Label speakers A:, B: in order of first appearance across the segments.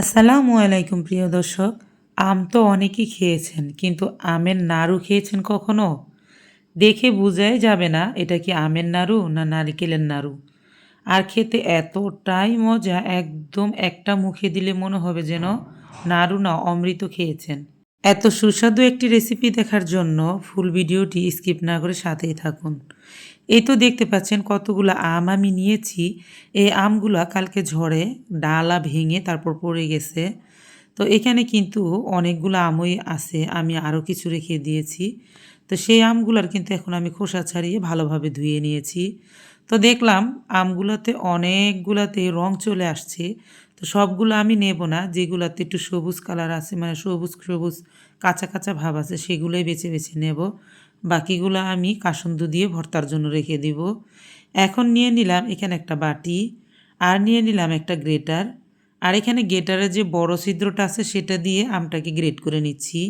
A: আসসালামু আলাইকুম প্রিয় দর্শক। আম তো অনেকেই খেয়েছেন, কিন্তু আমের নাড়ু খেয়েছেন কখনো? দেখে বোঝাই যাবে না এটা কি আমের নাড়ু না নারিকেলের নাড়ু। আর খেতে এতটাই মজা, একদম একটা মুখে দিলে মনে হবে যেন নাড়ু না অমৃত খেয়েছেন। এত সুস্বাদু একটি রেসিপি দেখার জন্য ফুল ভিডিওটি স্কিপ না করে সাথেই থাকুন। এই তো দেখতে পাচ্ছেন কতগুলো আম আমি নিয়েছি। এই আমগুলা কালকে ঝড়ে ডালা ভেঙে তারপর পড়ে গেছে। তো এখানে কিন্তু অনেকগুলো আমই আছে, আমি আরও কিছু রেখে দিয়েছি। তো সেই আমগুলার কিন্তু এখন আমি খোসা ছাড়িয়ে ভালোভাবে ধুয়ে নিয়েছি। তো দেখলাম আমগুলাতে অনেকগুলাতে রং চলে আসছে। তো সবগুলো আমি নেব না, যেগুলাতে একটু সবুজ কালার আছে, মানে সবুজ সবুজ কাঁচা কাঁচা ভাব আছে, সেগুলোই বেছে বেছে নেব। বাকিগুলো আমি কাসুন্দি দিয়ে ভর্তার জন্য রেখে দিব। এখন নিয়ে নিলাম এখানে একটা বাটি, আর নিয়ে নিলাম একটা গ্রেটার। আর এখানে গ্রেটারের যে বড় ছিদ্রটা আছে সেটা দিয়ে আমটাকে গ্রেট করে নিচ্ছি।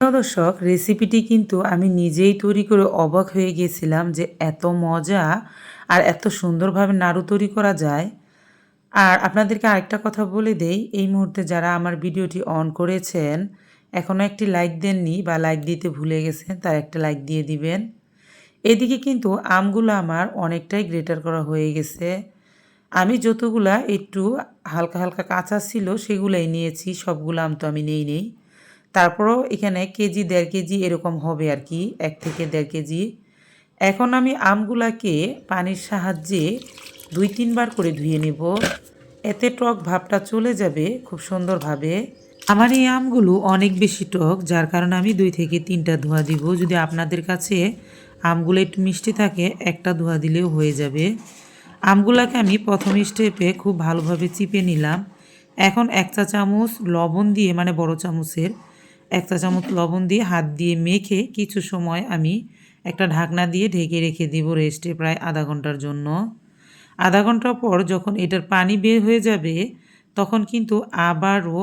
A: প্রিয় দর্শক, রেসিপিটি কিন্তু আমি নিজেই তৈরি করে অবাক হয়ে গিয়েছিলাম যে এত মজা আর এত সুন্দরভাবে নাড়ু তৈরি করা যায়। আর আপনাদেরকে আরেকটা কথা বলে দেই, এই মুহূর্তে যারা আমার ভিডিওটি অন করেছেন এখনও একটি লাইক দেননি বা লাইক দিতে ভুলে গেছেন, তার একটা লাইক দিয়ে দিবেন। এদিকে কিন্তু আমগুলো আমার অনেকটাই গ্রেটার করা হয়ে গেছে। আমি যতগুলা একটু হালকা হালকা কাঁচা ছিল সেগুলাই নিয়েছি, সবগুলো আম তো আমি নেই। তারপরও এখানে কেজি ১.৫ কেজি এরকম হবে আর কি, ১ থেকে ১.৫ কেজি। এখন আমি আমগুলাকে পানির সাহায্যে ২-৩ বার করে ধুয়ে নেব। এতে টক ভাবটা চলে যাবে খুব সুন্দরভাবে। আমার এই আমগুলো অনেক বেশি টক, যার কারণে আমি ২ থেকে ৩টা ধোয়া দিব। যদি আপনাদের কাছে আমগুলো একটু মিষ্টি থাকে, একটা ধোয়া দিলেও হয়ে যাবে। আমগুলাকে আমি প্রথম স্টেপে খুব ভালোভাবে চিপে নিলাম। এখন ১ চা চামচ লবণ দিয়ে, মানে বড় চামচের ১ চা চামচ লবণ দিয়ে হাত দিয়ে মেখে কিছু সময় আমি একটা ঢাকনা দিয়ে ঢেকে রেখে দিব রেস্টে, প্রায় আধা ঘন্টার জন্য। আধা ঘন্টা পর যখন এটার পানি বের হয়ে যাবে, তখন কিন্তু আবারও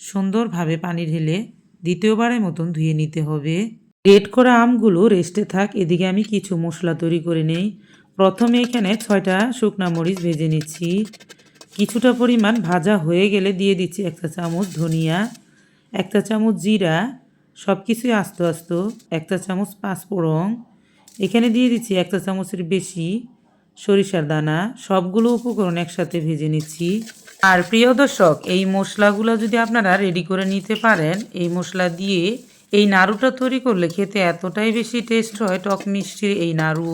A: সুন্দরভাবে পানি ঢেলে দ্বিতীয়বারের মতন ধুয়ে নিতে হবে। গ্রেট করা আমগুলো রেস্টে থাক, এদিকে আমি কিছু মশলা তৈরি করে নেই। প্রথমে এখানে ৬টা শুকনা মরিচ ভেজে নিচ্ছি। কিছুটা পরিমাণ ভাজা হয়ে গেলে দিয়ে দিচ্ছি ১ চা চামচ ধনিয়া, ১ চা চামচ জিরা, সব কিছুই আস্ত আস্ত, ১ চা চামচ পাঁচফোড়ন, এখানে দিয়ে দিচ্ছি ১ চা চামচের বেশি সরিষার দানা। সবগুলো উপকরণ একসাথে ভেজে নিচ্ছি। আর প্রিয় দর্শক, এই মশলাগুলো যদি আপনারা রেডি করে নিতে পারেন, এই মশলা দিয়ে এই নাড়ুটা তৈরি করলে খেতে এতটাই বেশি টেস্ট হয়, টক মিষ্টির এই নাড়ু।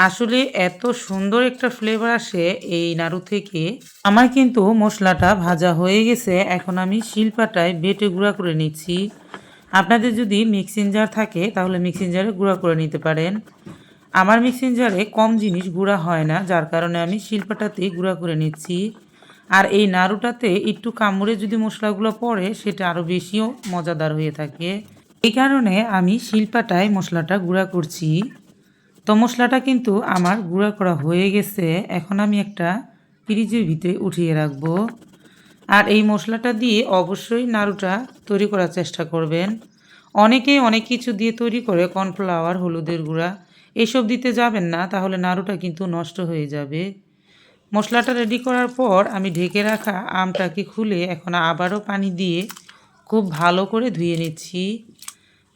A: আসলে এত সুন্দর একটা ফ্লেভার আসে এই নাড়ু থেকে। আমার কিন্তু মশলাটা ভাজা হয়ে গেছে, এখন আমি শিলপাটায় বেটে গুঁড়া করে নিচ্ছি। আপনাদের যদি মিক্সিং জার থাকে তাহলে মিক্সিং জারে গুঁড়া করে নিতে পারেন। আমার মিক্সিং জারে কম জিনিস গুঁড়া হয় না, যার কারণে আমি শিলপাটাতেই গুঁড়া করে নিচ্ছি। আর এই নাড়ুটাতে একটু কামড়ে যদি মশলাগুলো পড়ে, সেটা আরও বেশিও মজাদার হয়ে থাকে। এই কারণে আমি শিলপাটায় মশলাটা গুঁড়া করছি। তো মশলাটা কিন্তু আমার গুঁড়া করা হয়ে গেছে, এখন আমি একটা ফ্রিজের ভিতরে উঠিয়ে রাখবো। আর এই মশলাটা দিয়ে অবশ্যই নাড়ুটা তৈরি করার চেষ্টা করবেন। অনেকেই অনেক কিছু দিয়ে তৈরি করে, কর্নফ্লাওয়ার, হলুদের গুঁড়া, এসব দিতে যাবেন না, তাহলে নাড়ুটা কিন্তু নষ্ট হয়ে যাবে। মশলাটা রেডি করার পর আমি ঢেকে রাখা আমটাকে খুলে এখন আবারও পানি দিয়ে খুব ভালো করে ধুয়ে নিচ্ছি।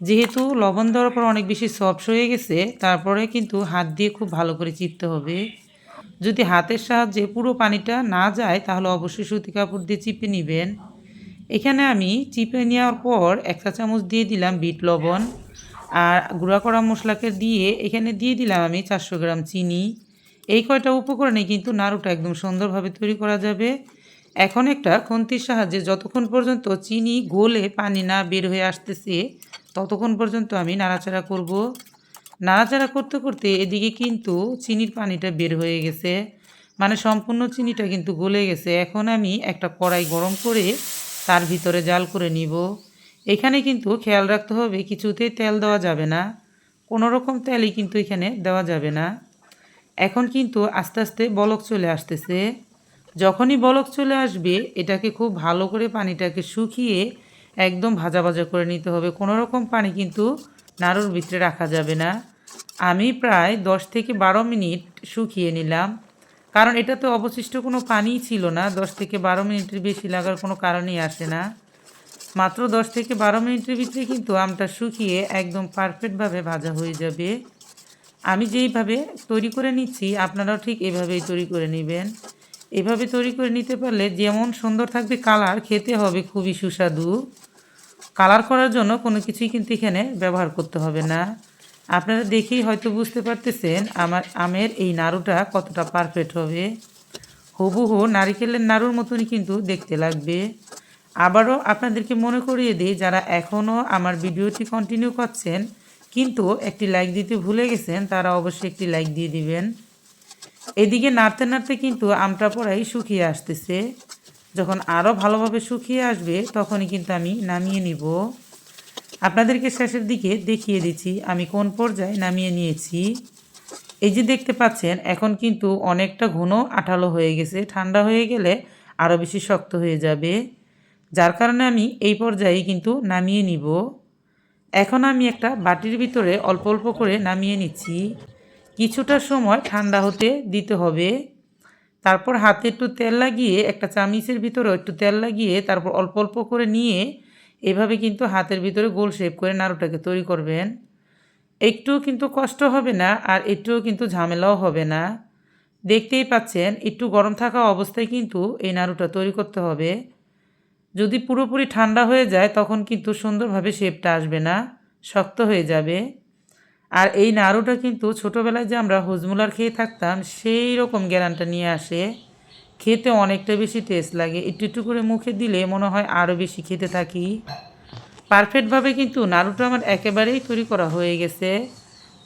A: যেহেতু লবণ দেওয়ার পর অনেক বেশি সফট হয়ে গেছে, তারপরে কিন্তু হাত দিয়ে খুব ভালো করে চিপতে হবে। যদি হাতের সাহায্যে পুরো পানিটা না যায়, তাহলে অবশ্যই সুতি কাপড় দিয়ে চিপে নেবেন। এখানে আমি চিপে নেওয়ার পর ১ চা চামচ দিয়ে দিলাম বিট লবণ, আর গুঁড়া করা মশলাকে দিয়ে এখানে দিয়ে দিলাম আমি ৪০০ গ্রাম চিনি। এই কয়টা উপকরণে কিন্তু নাড়ুটা একদম সুন্দরভাবে তৈরি করা যাবে। এখন একটা খুন্তির সাহায্যে যতক্ষণ পর্যন্ত চিনি গলে পানি না বের হয়ে আসতেছে, ততক্ষণ পর্যন্ত আমি নাড়াচাড়া করব। নাড়াচাড়া করতে করতে এদিকে কিন্তু চিনির পানিটা বের হয়ে গেছে, মানে সম্পূর্ণ চিনিটা কিন্তু গলে গেছে। এখন আমি একটা কড়াই গরম করে তার ভিতরে জাল করে নিব। এখানে কিন্তু খেয়াল রাখতে হবে, কিছুতেই তেল দেওয়া যাবে না, কোনো রকম তেলই কিন্তু এখানে দেওয়া যাবে না। এখন কিন্তু আস্তে আস্তে বলক চলে আসতেছে। যখনই বলক চলে আসবে, এটাকে খুব ভালো করে পানিটাকে শুকিয়ে একদম ভাজা ভাজা করে নিতে হবে। কোনো রকম পানি কিন্তু নাড়ুর ভিতরে রাখা যাবে না। আমি প্রায় 10 থেকে 12 মিনিট শুকিয়ে নিলাম। কারণ এটাতে অবশিষ্ট কোনো পানিই ছিল না। 10 থেকে 12 মিনিটের বেশি লাগার কোনো কারণই আসে না। মাত্র 10 থেকে 12 মিনিটের ভিতরে কিন্তু আমটা শুকিয়ে একদম পারফেক্টভাবে ভাজা হয়ে যাবে। আমি যেইভাবে তৈরি করে নিচ্ছি আপনারাও ঠিক এভাবেই তৈরি করে নেবেন। এভাবে তৈরি করে নিতে পারলে যেমন সুন্দর থাকবে কালার, খেতে হবে খুবই সুস্বাদু। কালার করার জন্য কোনো কিছুই কিন্তু এখানে ব্যবহার করতে হবে না। আপনারা দেখেই হয়তো বুঝতে পারতেছেন আমার আমের এই নাড়ুটা কতটা পারফেক্ট হবে। হুবহু নারিকেলের নাড়ুর মতনই কিন্তু দেখতে লাগবে। আবারও আপনাদেরকে মনে করিয়ে দিই, যারা এখনও আমার ভিডিওটি কন্টিনিউ করছেন কিন্তু একটি লাইক দিতে ভুলে গেছেন, তারা অবশ্যই একটি লাইক দিয়ে দিবেন। এদিকে নাড়তে নাড়তে কিন্তু আমটা পড়াই শুকিয়ে আসতেছে। যখন আরও ভালোভাবে শুকিয়ে আসবে তখনই কিন্তু আমি নামিয়ে নিব। আপনাদেরকে শেষের দিকে দেখিয়ে দিচ্ছি আমি কোন পর্যায়ে নামিয়ে নিয়েছি। এই যে দেখতে পাচ্ছেন এখন কিন্তু অনেকটা ঘন আঠালো হয়ে গেছে। ঠান্ডা হয়ে গেলে আরও বেশি শক্ত হয়ে যাবে, যার কারণে আমি এই পর্যায়ে কিন্তু নামিয়ে নিব। এখন আমি একটা বাটির ভিতরে অল্প অল্প করে নামিয়ে নিচ্ছি। কিছুটা সময় ঠান্ডা হতে দিতে হবে। তারপর হাতে একটু তেল লাগিয়ে, একটা চামিচের ভিতরেও একটু তেল লাগিয়ে তারপর অল্প অল্প করে নিয়ে এভাবে কিন্তু হাতের ভিতরে গোল শেপ করে নাড়ুটাকে তৈরি করবেন। একটুও কিন্তু কষ্ট হবে না আর একটুও কিন্তু ঝামেলাও হবে না। দেখতেই পাচ্ছেন একটু গরম থাকা অবস্থায় কিন্তু এই নাড়ুটা তৈরি করতে হবে। যদি পুরোপুরি ঠান্ডা হয়ে যায় তখন কিন্তু সুন্দরভাবে শেপটা আসবে না, শক্ত হয়ে যাবে। আর এই নাড়ুটা কিন্তু ছোটোবেলায় যে আমরা হজমুলার খেয়ে থাকতাম সেই রকম গ্যারানটা নিয়ে আসে। খেতে অনেকটা বেশি টেস্ট লাগে, একটু একটু করে মুখে দিলে মনে হয় আরও বেশি খেতে থাকি। পারফেক্টভাবে কিন্তু নাড়ুটা আমার একেবারেই তৈরি করা হয়ে গেছে।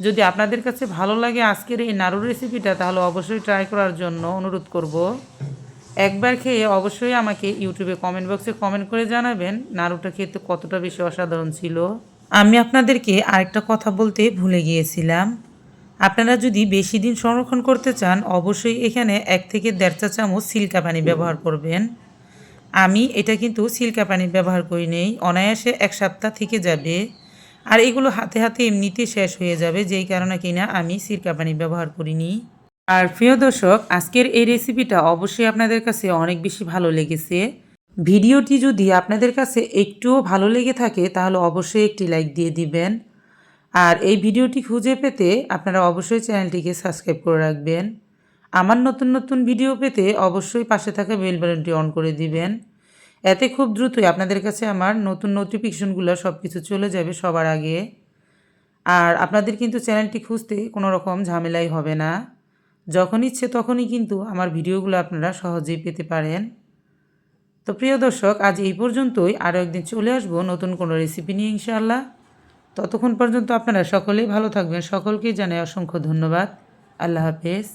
A: যদি আপনাদের কাছে ভালো লাগে আজকের এই নাড়ুর রেসিপিটা, তাহলে অবশ্যই ট্রাই করার জন্য অনুরোধ করব। একবার খেয়ে অবশ্যই আমাকে ইউটিউবে কমেন্ট বক্সে কমেন্ট করে জানাবেন নাড়ুটা খেতে কতটা বেশি অসাধারণ ছিল। আমি আপনাদেরকে আরেকটা কথা বলতে ভুলে গিয়েছিলাম। আপনারা যদি বেশি দিন সংরক্ষণ করতে চান অবশ্যই এখানে 1 থেকে 1.5 চা চামচ সিল্কা পানি ব্যবহার করবেন। আমি এটা কিন্তু সিল্কা পানি ব্যবহার করি নেই, অনায়াসে 1 সপ্তাহ থেকে যাবে। আর এগুলো হাতে হাতে এমনিতে শেষ হয়ে যাবে, যেই কারণে কিনা আমি সিরকা পানি ব্যবহার করিনি। আর প্রিয় দর্শক, আজকের এই রেসিপিটা অবশ্যই আপনাদের কাছে অনেক বেশি ভালো লেগেছে। ভিডিওটি যদি আপনাদের কাছে একটুও ভালো লেগে থাকে তাহলে অবশ্যই একটি লাইক দিয়ে দিবেন। আর এই ভিডিওটি খুঁজে পেতে আপনারা অবশ্যই চ্যানেলটিকে সাবস্ক্রাইব করে রাখবেন। আমার নতুন নতুন ভিডিও পেতে অবশ্যই পাশে থাকা বেল বাটনটি অন করে দিবেন। এতে খুব দ্রুতই আপনাদের কাছে আমার নতুন নোটিফিকেশনগুলো সব কিছু চলে যাবে সবার আগে। আর আপনাদের কিন্তু চ্যানেলটি খুঁজতে কোনো রকম ঝামেলাই হবে না। যখন ইচ্ছে তখনই কিন্তু আমার ভিডিওগুলো আপনারা সহজেই পেতে পারেন। তো প্রিয় দর্শক, আজ এই পর্যন্তই। আরও একদিন চলে আসবো নতুন কোনো রেসিপি নিয়ে ইনশাআল্লাহ। ততক্ষণ পর্যন্ত আপনারা সকলেই ভালো থাকবেন। সকলকেই জানাই অসংখ্য ধন্যবাদ। আল্লাহ হাফেজ।